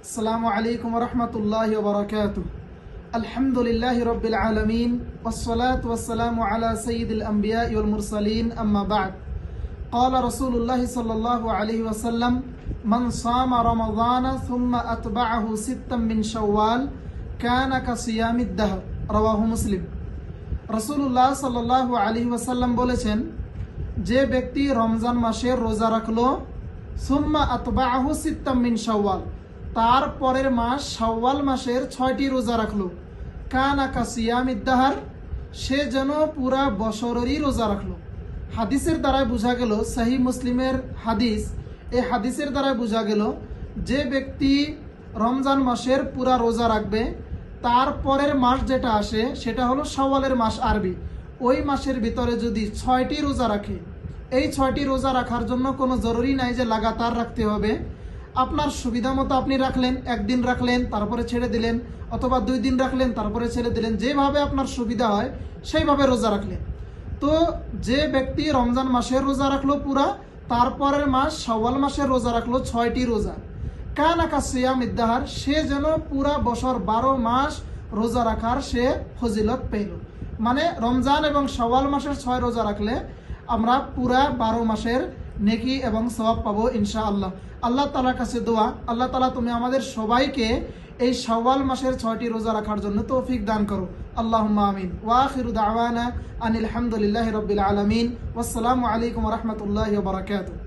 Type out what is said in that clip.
আসসালামু আলাইকুম রহমতুল্লাহি ওয়া বারাকাতুহু। আলহামদুলিল্লাহি রাব্বিল আলামিন ওয়াসসালাতু ওয়াসসালামু আলা সাইয়্যিদিল আমবিয়া ওয়াল মুরসালিন আম্মা বা'দ। قال رسول الله صلى الله عليه وسلم من صام رمضان ثم أتبعه ستا من شوال كان كصيام الدهر رواه মুসলিম। রাসূলুল্লাহ সাল্লাল্লাহু আলাইহি ওয়াসাল্লাম বলেছেন, যে ব্যক্তি রমজান মাসের রোজা রাখলো সুম্মা আতবাআহু সিত্তাম মিন শাওয়াল, তার পরের মাস শাওয়াল মাসের 6টি রোজা রাখলো, কানা কাসিয়ামিদ দাহর, সে যেন পুরা বছরেরই রোজা রাখলো। হাদিসের দ্বারা বোঝা গেল, সহিহ মুসলিমের হাদিস, এই হাদিসের দ্বারা বোঝা গেল যে ব্যক্তি রমজান মাসের পুরা রোজা রাখবে, তার পরের মাস যেটা আসে সেটা হলো শাওয়ালের মাস আরবি, ওই মাসের ভিতরে যদি 6টি রোজা রাখে, এই 6টি রোজা রাখার জন্য কোনো জরুরি নাই যে লাগাতার রাখতে হবে। আপনার সুবিধা মতো আপনি রাখলেন, একদিন রাখলেন তারপরে ছেড়ে দিলেন, অথবা 2 দিন রাখলেন তারপরে ছেড়ে দিলেন, যেভাবে আপনার সুবিধা হয় সেইভাবে রোজা রাখলেন। তো যে ব্যক্তি রমজান মাসের রোজা রাখলো পুরা, তারপরের মাস শাওয়াল মাসের রোজা রাখলো 6টি রোজা, কানা কাসিয়ামিদ দাহর, সে যেন পুরা বছর 12 মাস রোজা রাখার সে ফজিলত পেল। মানে রমজান এবং শাওয়াল মাসের 6 রোজা রাখলে আমরা পুরা 12 মাসের নেকি এবং সওয়াব পাবো ইনশাআল্লাহ। আল্লাহ তাআলার কাছে দোয়া, আল্লাহ তাআলা তুমি আমাদের সবাইকে এই শাওয়াল মাসের 6টি রোজা রাখার জন্য তৌফিক দান করো, আল্লাহুম্মা আমিন। ওয়া আখিরু দাওয়ানা আনিল হামদুলিল্লাহি রাব্বিল আলামিন। ওয়াসসালামু আলাইকুম ওয়া রাহমাতুল্লাহি ওয়া বারাকাতুহু।